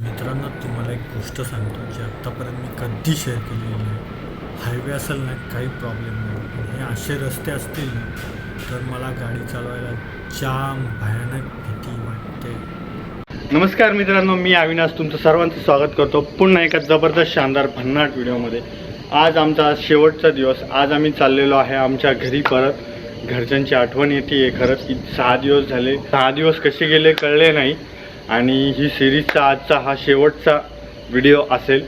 मित्रांनो, तुम्हाला एक गोष्ट सांगतो जी आत्तापर्यंत मी कधी शेअर केलेली नाही. हायवे असेल ना, काही प्रॉब्लेम नाही, पण हे असे रस्ते असतील ना, तर मला गाडी चालवायला जाम भयानक भीती वाटते. नमस्कार मित्रांनो, मी अविनाश तुमचं सर्वांचं स्वागत करतो पुन्हा एका जबरदस्त शानदार भन्नाट व्हिडिओमध्ये. आज आमचा शेवटचा दिवस. आज आम्ही चाललेलो आहे आमच्या घरी परत. घरच्यांची आठवण येते खरंच की 6 दिवस झाले. 6 दिवस कसे गेले कळले नाही. आणि ही सिरीजचा आजचा हा शेवटचा व्हिडिओ असेल.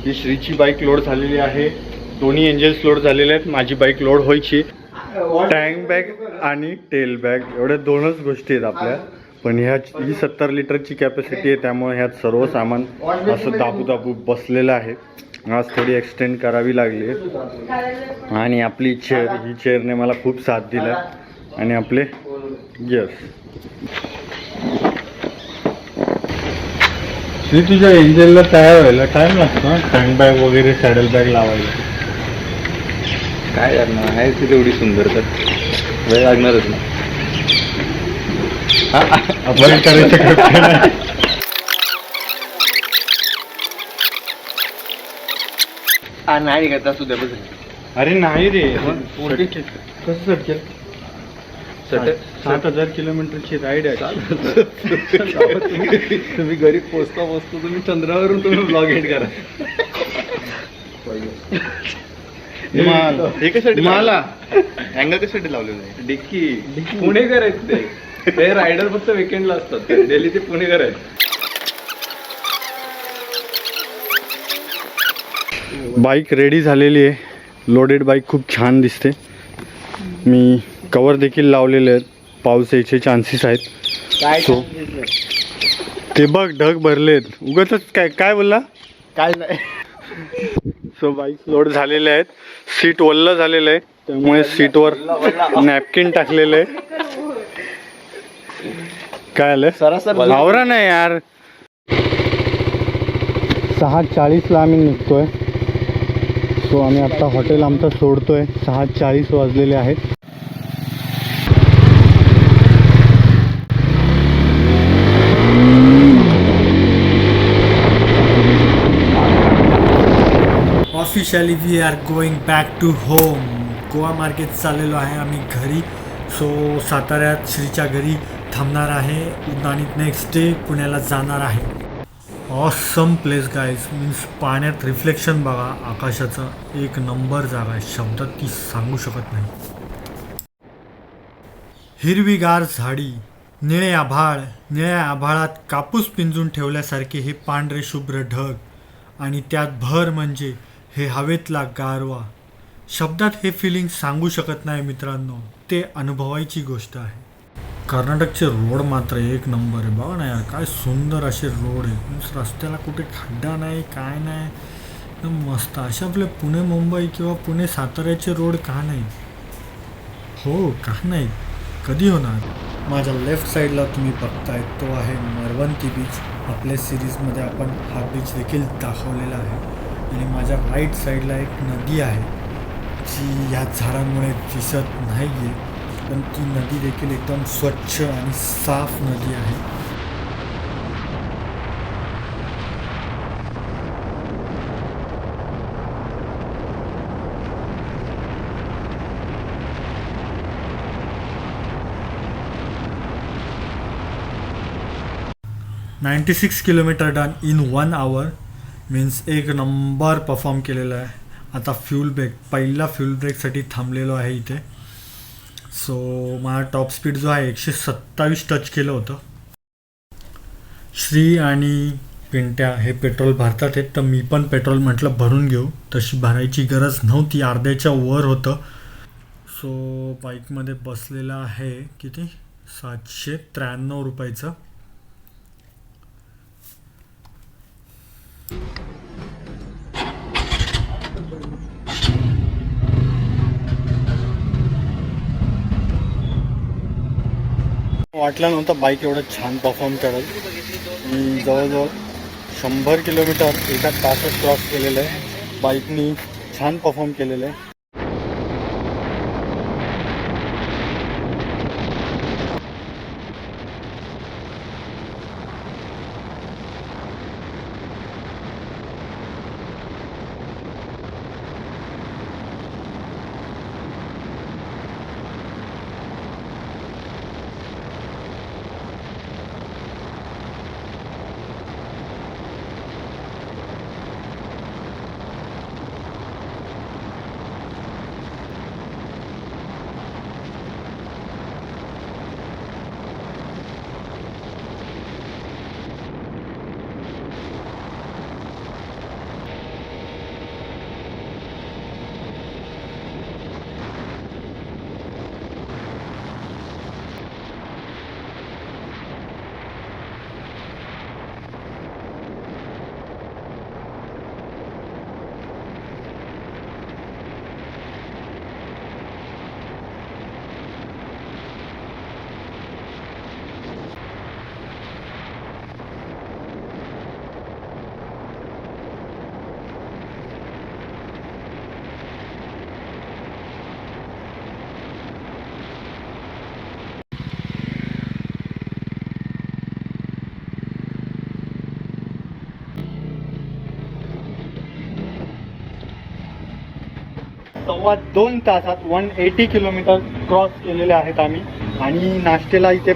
ही श्रीची बाईक लोड झालेली आहे, दोन्ही एंजल्स लोड झालेले आहेत. माझी बाईक लोड व्हायची. टँक बॅग आणि टेल बॅग एवढ्या दोनच गोष्टी आहेत आपल्या. पण ही 70 लिटरची कॅपॅसिटी आहे, त्यामुळे ह्यात सर्व सामान असं दाबू बसलेलं आहे. आज थोडी एक्सटेंड करावी लागली. आणि आपली चेअर, ही चेअरने मला खूप साथ दिला. आणि आपले गिअर्स. तुझ्या एंजलला तयार व्हायला टाइम लागतो ना, टँक बॅग वगैरे सॅडल बॅग लावायला. काय लागणार आहे ती तेवढी सुंदर, तर वेळ लागणारच ना. आपण करायचं नाही करता सुद्धा बस. अरे नाही रे, कसं सटकेल? 7,000 किलोमीटरची राईड आहे. तुम्ही घरी पोचता तुम्ही चंद्रावरून तुम्ही ब्लॉग एंड करा. हे कशासाठी मला अँगल कशासाठी लावलेलं आहे? डिक्की पुणेकर आहेत ते रायडर फक्त विकेंडला असतात. डेली ते पुणेकर आहेत. बाईक रेडी झालेली आहे. लोडेड बाईक खूप छान दिसते. मी कवर देखील लावलेले आहेत. पाऊस यायचे चान्सेस आहेत. सो ते बघ ढग भरलेत. उगाच काय बोलला? काय नाही. सो बाईक लोड झालेले आहेत. सीट वल्ल झालेलं आहे, त्यामुळे सीटवर नॅपकिन टाकलेलं आहे. काय आलं सरासर आवरा नाही यार. 6:40ला आम्ही निघतोय. सो आम्ही आता हॉटेल आमचं सोडतोय. 6:40 वाजलेले आहेत. Officially we are going back to home. Goa market चाललेलो आहे आम्ही घरी. सो साताऱ्यात श्रीच्या घरी थांबणार आहे आणि नेक्स्ट डे पुण्याला जाणार आहे. Awesome place guys. मीन्स पाण्यात रिफ्लेक्शन बघा आकाशाचं, एक नंबर जागा आहे. शब्दात ती सांगू शकत नाही. हिरवीगार झाडी, निळे आभाळ, निळ्या आभाळात कापूस पिंजून ठेवल्यासारखे हे पांढरे शुभ्र ढग, आणि त्यात भर म्हणजे हे हवेतला गारवा. शब्दात हे फिलिंग सांगू शकत नाही मित्रांनो, ते अनुभवायची गोष्ट आहे. कर्नाटकचे रोड मात्र एक नंबर आहे. बघा ना यार, काय सुंदर असे रोड आहे. रस्त्याला कुठे खड्डा नाही, काय नाही, एकदम मस्त. असे आपले पुणे मुंबई किंवा पुणे साताऱ्याचे रोड का नाही? हो का नाही, कधी होणार? माझ्या लेफ्ट साईडला तुम्ही बघताय तो आहे मरवंती बीच. आपल्या सिरीजमध्ये आपण हा बीच देखील दाखवलेला आहे. आणि माझ्या राईट साईडला एक नदी आहे जी ह्या झाडांमुळे दिसत नाही आहे, पण ती नदी देखील एकदम स्वच्छ आणि साफ नदी आहे. $96 kilometre done in 1 hour. Means एक नंबर परफॉर्म केलेला आहे. आता फ्यूल ब्रेक, पहिला फ्यूल ब्रेकसाठी थांबलेलो आहे इथे. सो माझा टॉप स्पीड जो आहे 127 टच केलं होतं. श्री आणि पिंट्या हे पेट्रोल भरतात आहेत, तर मी पण पेट्रोल म्हटलं भरून घेऊ. तशी भरायची गरज नव्हती, अर्ध्याच्या वर होतं. सो बाईकमध्ये बसलेला आहे किती, 793 रुपयाचं. वाटलं नव्हतं बाईक एवढं छान परफॉर्म करेल. मी जवळजवळ 100 किलोमीटर एका तासात क्रॉस केलेलं आहे. बाईकनी छान परफॉर्म केलेलं आहे. 2.25 तासात 180 किलोमीटर क्रॉस केलेले आहेत आम्ही. आणि नाश्त्याला इथे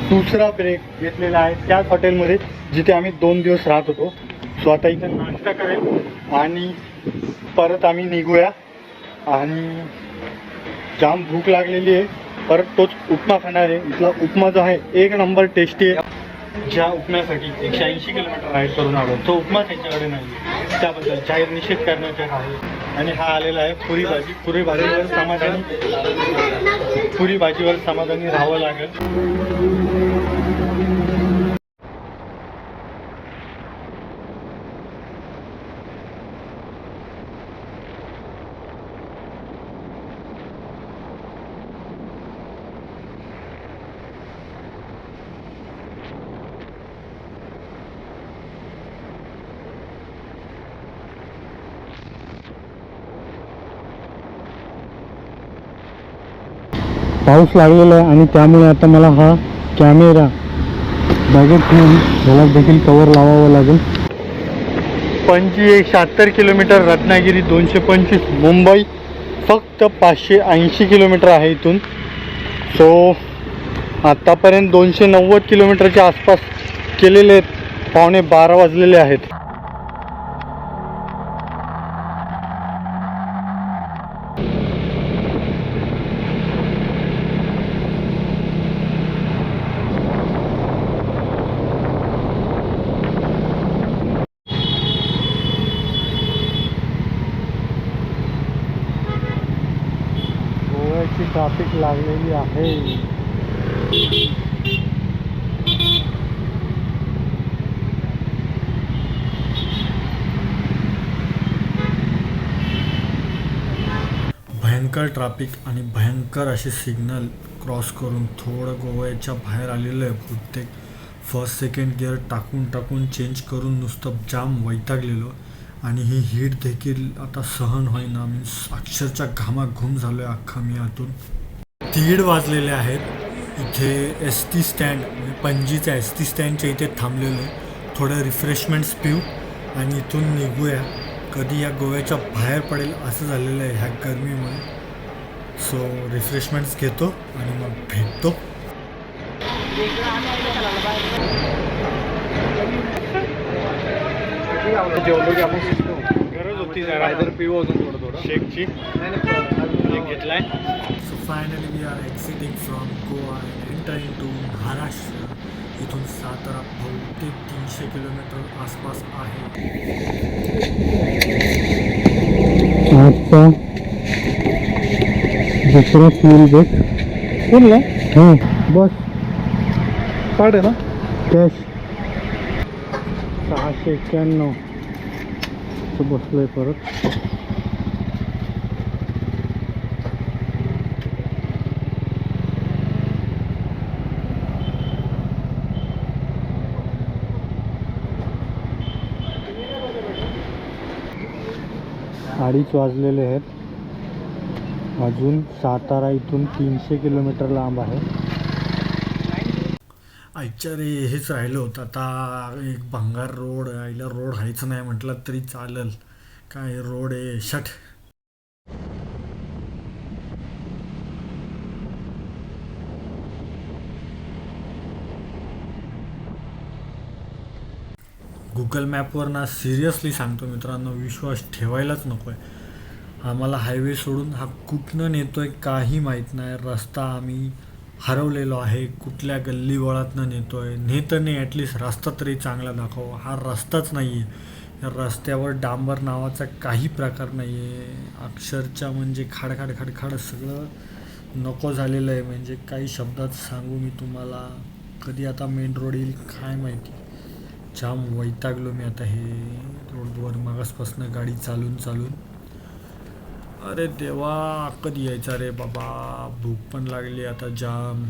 दुसरा ब्रेक घेतलेला आहे त्याच हॉटेलमध्ये जिथे आम्ही 2 दिवस राहत होतो. सो आता इथे नाश्ता करेल आणि परत आम्ही निघूया. आणि जाम भूक लागलेली आहे. परत तोच उपमा खाणार आहे. इथला उपमा जो आहे 1 नंबर टेस्टी आहे. ज्या उपम्यासाठी 180 किलोमीटर राईड करून आलो तो उपमा त्यांच्याकडे नाही, त्याबद्दल जाहीर निषेध करण्याचे आहे. आणि हा आलेला आहे पुरी भाजी. पुरी भाजीवर समाधानी राहावं लागेल. पाऊस लागलेला आहे आणि त्यामुळे आता मला हा कॅमेरा बॅगेत ठेवून ह्याला देखील कवर लावावं लागेल. पणजी 170 किलोमीटर, रत्नागिरी 225, मुंबई फक्त 580 किलोमीटर आहे इथून. सो आत्तापर्यंत 290 किलोमीटरच्या आसपास केलेले आहेत. 11:15 वाजलेले आहेत. गोव्याची ट्रॅफिक लागलेली आहे. भयंकर ट्रॅफिक आणि भयंकर असे सिग्नल क्रॉस करून थोडं गोव्याच्या बाहेर आलेलं आहे. प्रत्येक फर्स्ट सेकंड गिअर टाकून चेंज करून नुसतं जाम वैतागलेलो. आणि ही हीट देखील आता सहन होईना. मी अक्षरशः घामाघूम झालो आहे अख्खा मी आतून. 1:30 वाजलेले आहेत. इथे एस टी स्टँड म्हणजे पणजीच्या एस टी स्टँडच्या इथे थांबलेलो आहे. थोडं रिफ्रेशमेंट्स पिऊ आणि इथून निघूया. कधी या गोव्याच्या बाहेर पडेल असं झालेलं आहे ह्या गरमीमुळे. सो रिफ्रेशमेंट्स घेतो आणि मग भेटतो. जेवलो की आपण गरज होती जरा पिऊ अजून थोडं शेकची एक घेतलाय. So finally we are exiting from Goa and entering to Maharashtra. इथून सातारा बहुतेक 300 किलोमीटर आसपास आहे. आजचा दुसरा फ्यूल ब्रेक कोणला? हां बस कार्ड आहे ना, कॅश 691 बसलोय परत. अडीच वाजलेले आहेत. अजून सातारा इथून 300 किलोमीटर लांब आहे. आईच्या रे हेच राहिलं होतं. आता एक भंगार रोड आईला रोड व्हायचं नाही म्हटलं तरी चालेल. काय रोड आहे शट. गुगल मॅपवर ना सिरियसली सांगतो मित्रांनो विश्वास ठेवायलाच नको आहे. आम्हाला हायवे सोडून हा कुठनं नेतो आहे काही माहीत नाही. रस्ता आम्ही हरवलेलो आहे. कुठल्या गल्लीबोळातनं नेतो आहे. नेतं नाही ॲटलिस्ट रस्ता तरी चांगला दाखव. हा रस्ताच नाही आहे. या रस्त्यावर डांबर नावाचा काही प्रकार नाही आहे. अक्षरशः म्हणजे खाड सगळं नको झालेलं आहे. म्हणजे काही शब्दात सांगू मी तुम्हाला. कधी आता मेन रोड येईल काय माहिती. जाम वैतागलो मी आता हे रोडवर मागासपासून गाडी चालून. अरे देवा कधी यायचा रे बाबा. भूक पण लागली आता जाम.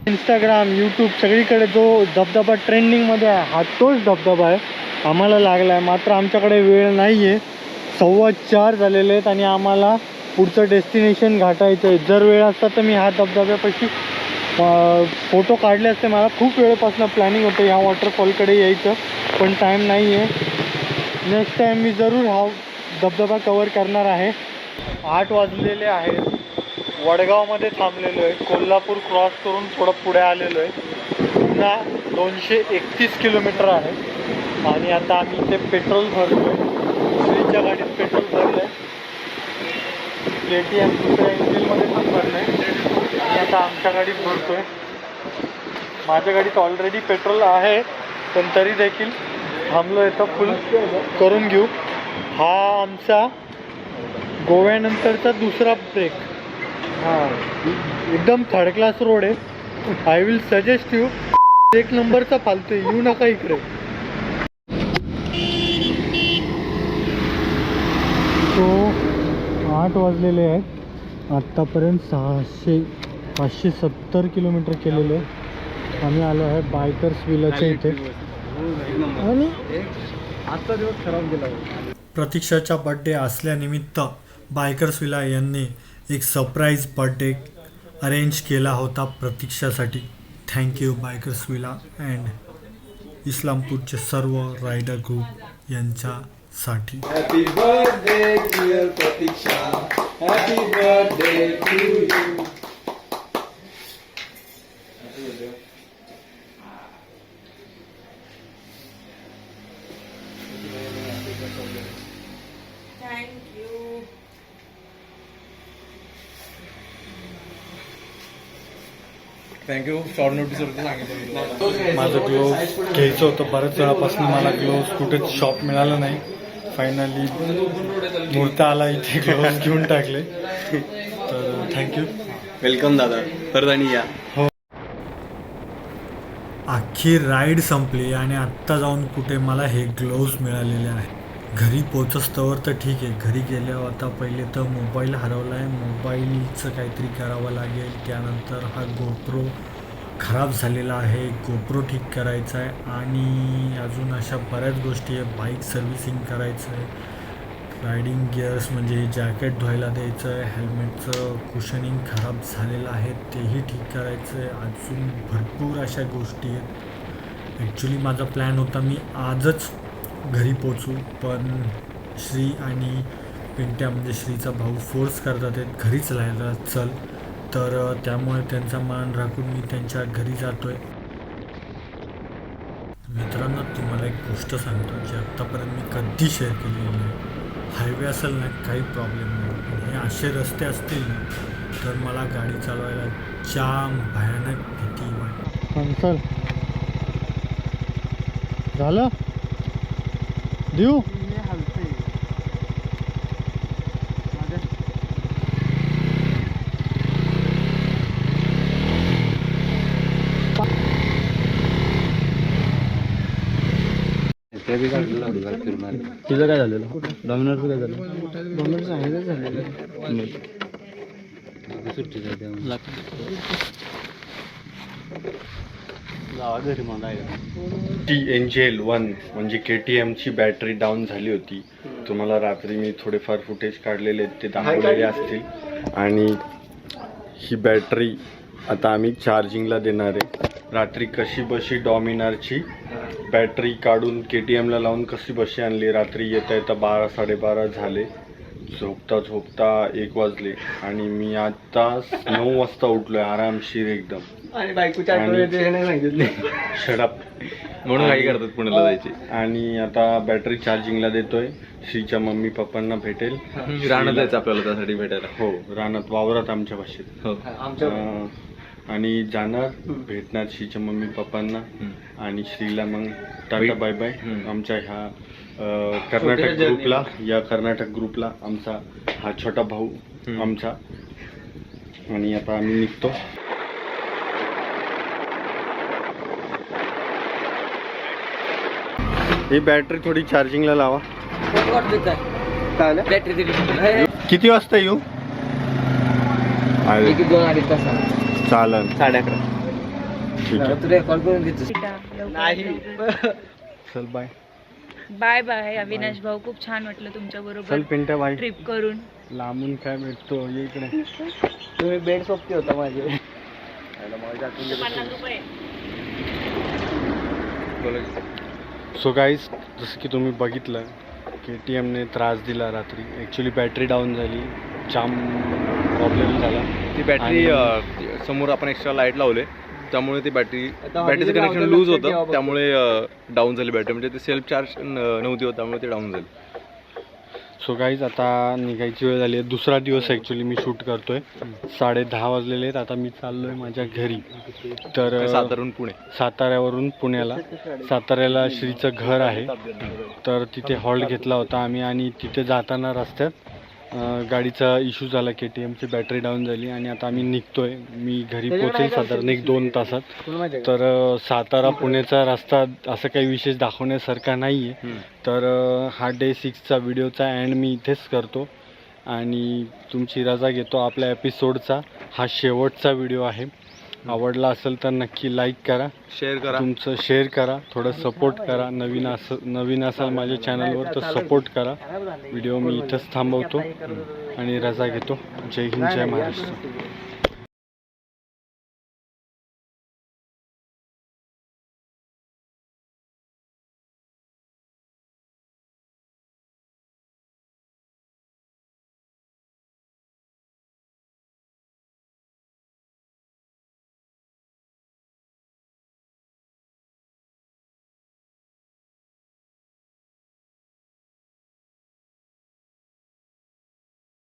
इंस्टाग्राम, यूट्यूब सगळीकडे जो धबधबा ट्रेंडिंगमध्ये आहे हा तोच धबधबा आहे. आम्हाला लागला आहे, मात्र आमच्याकडे वेळ नाही आहे. 4:15 झालेले आहेत आणि आम्हाला पुढचं डेस्टिनेशन गाठायचं आहे. जर वेळ असता तर मी ह्या धबधब्यापाशी फोटो काढले असते. मला खूप वेळेपासून प्लॅनिंग होतं ह्या वॉटरफॉलकडे यायचं, पण टाईम नाही आहे. नेक्स्ट टाईम मी जरूर हा धबधबा कवर करणार आहे. 8 वाजलेले आहेत. वडगावमध्ये थांबलेलो आहे. कोल्हापूर क्रॉस करून थोडं पुढे आलेलो आहे. पुन्हा 231 किलोमीटर आहे. आणि आता आम्ही इथे पेट्रोल भरतो आहे. श्रीच्या गाडीत पेट्रोल भरलं आहे. KTM दुसऱ्या इंजिनमध्ये पण भरलं आहे. आणि आता आमच्या गाडीत भरतो आहे. माझ्या गाडीत ऑलरेडी पेट्रोल आहे, पण तरी देखील थांबलो आहे तर फुल करून घेऊ. हा आमचा गोव्यानंतरचा दुसरा ब्रेक. हां, एकदम थर्ड क्लास रोड आहे. I will suggest you. 1 नंबरचा फालतू आहे, येऊ नका इकडे. तो 8 वाजलेले आहेत. आत्तापर्यंत 570 किलोमीटर केलेले आहे. आम्ही आलो आहे बायकर्स विलाच्या इथे. आणि आजचा दिवस खराब गेला. प्रतीक्षाचा बड्डे असल्यानिमित्त बायकर्स विला यांनी एक सरप्राईज बर्थडे अरेंज केला होता प्रतीक्षासाठी. थँक्यू बायकर्स विला अँड इस्लामपूरचे सर्व रायडर ग्रुप यांच्यासाठी. Happy birthday dear Pratiksha, happy birthday to you. Thank you. Short नोटीसवरती सांगितलं. माझं ग्लोव्ह घ्यायचं होतं बऱ्याच वेळापासून. मला ग्लोव्ह कुठेच शॉप मिळालं नाही. फायनली मुहूर्त आला, इथे ग्लोव्ह घेऊन टाकले. तर थँक्यू. वेलकम दादा, परत आणि या. हो, अख्खी राईड संपली आणि आत्ता जाऊन कुठे मला हे ग्लोव्ज मिळालेले आहे. घरी पोचस्तवर तर ठीक आहे. घरी गेल्यावर आता पहिले तर मोबाईल हरवला आहे. मोबाईलचं काहीतरी करावं लागेल. त्यानंतर हा गोप्रो खराब झालेला आहे, गोप्रो ठीक करायचा आहे. आणि अजून अशा बऱ्याच गोष्टी आहे. बाईक सर्व्हिसिंग करायचं आहे. रायडिंग गिअर्स म्हणजे जॅकेट धुवायला द्यायचं आहे. हेल्मेटचं कुशनिंग खराब झालेलं आहे, तेही ठीक करायचं आहे. अजून भरपूर अशा गोष्टी आहेत. ॲक्च्युली माझा प्लॅन होता मी आजच घरी पोचू, पण श्री आणि पिंट्या म्हणजे श्रीचा भाऊ फोर्स करतात आहेत घरीच राहायला चल. तर त्यामुळे त्यांचा मान राखून मी त्यांच्या घरी जातो आहे. मित्रांनो, तुम्हाला एक गोष्ट सांगतो जी आत्तापर्यंत मी कधी शेअर केलेली नाही. हायवे असेल ना, काही प्रॉब्लेम नाही, पण हे असे रस्ते असतील ना तर मला गाडी चालवायला जाम भयानक भीती वाटते. चल झालं देऊ. तिचं काय झालेलं? डॉमिनरचं काय झालं? डॉमिनरचं आहे काय झालेलं? TNGL1 म्हणजे KTMची बॅटरी डाऊन झाली होती. तुम्हाला रात्री मी थोडेफार फुटेज काढलेले ते दाखवलेले असतील. आणि ही बॅटरी आता आम्ही चार्जिंगला देणार आहे. रात्री कशी बशी डॉमिनारची बॅटरी काढून KTMला लावून कशी बशी आणली. रात्री येता येता 12-12:30 झाले. झोपता झोपता 1 वाजले आणि मी आता 9 वाजता उठलोय आरामशीर एकदम. आणि बायकोच्या आठवड्यात नाही सांगितले शडअप म्हणून काही करतात पुण्याला जायचे. आणि आता बॅटरी चार्जिंगला देतोय. श्रीच्या मम्मी पप्पांना भेटेल. राहणं जायचं आपल्याला त्यासाठी भेटायला. हो, रानात वावरात आमच्या भाषेत. हो, आणि जाणार भेटणार श्रीच्या मम्मी पप्पांना आणि श्रीला मग टाटा बाय बाय. आमच्या ह्या कर्नाटक ग्रुपला, या कर्नाटक ग्रुपला आमचा हा छोटा भाऊ आमचा. आणि आता आम्ही निघतो. ही बॅटरी थोडी चार्जिंगला लावा. किती वाजता येऊ? 2-2.5 तास. चालन. 11:30. ठीक आहे तुला कॉल करून घेतो. चल बाय. बाय बाय अविनाश भाऊ, खूप छान वाटलं तुमच्या चल बरोबर पिंट्या बाई. ट्रिप करून. लांबून काय भेटतो ये इकडे. तुम्ही बेड सोबती होता माझे. सो गाईज, जसं की तुम्ही बघितलं KTMने त्रास दिला रात्री. ॲक्च्युली बॅटरी डाऊन झाली, जाम प्रॉब्लेम झाला. ती बॅटरी समोर आपण एक्स्ट्रा लाईट लावले त्यामुळे ती बॅटरीचं कनेक्शन लूज होतं त्यामुळे डाऊन झाली बॅटरी. म्हणजे ते सेल्फ चार्ज नव्हती होत त्यामुळे ते डाऊन झाली. सो गाईज, आता निघायची वेळ झाली आहे. दुसरा दिवस ॲक्च्युली मी शूट करतोय. 10:30 वाजलेले आहेत. आता मी चाललोय माझ्या घरी. तर सातारून पुणे. साताऱ्यावरून पुण्याला. साताऱ्याला श्रीचं घर आहे, तर तिथे हॉल्ट घेतला होता आम्ही. आणि तिथे जाताना रस्त्यात गाडीचा इश्यू झाला, KTMची बॅटरी डाऊन झाली आणि आता आम्ही निघतोय. मी घरी पोहोचेल साधारण 1-2 तासात. तर सातारा पुणेचा रस्ता असं काही विशेष दाखवण्यासारखा नाही आहे. तर हा डे 6चा व्हिडिओचा एंड मी इथेच करतो आणि तुमची रजा घेतो. आपल्या एपिसोडचा हा शेवटचा व्हिडिओ आहे. आवडला असेल तर नक्की लाईक करा, शेअर करा, तुमचं शेअर करा, थोडं सपोर्ट करा. नवीन असाल माझ्या चॅनलवर तर सपोर्ट करा. व्हिडिओ मी इथंच थांबवतो आणि रजा घेतो. जय हिंद, जय महाराष्ट्र.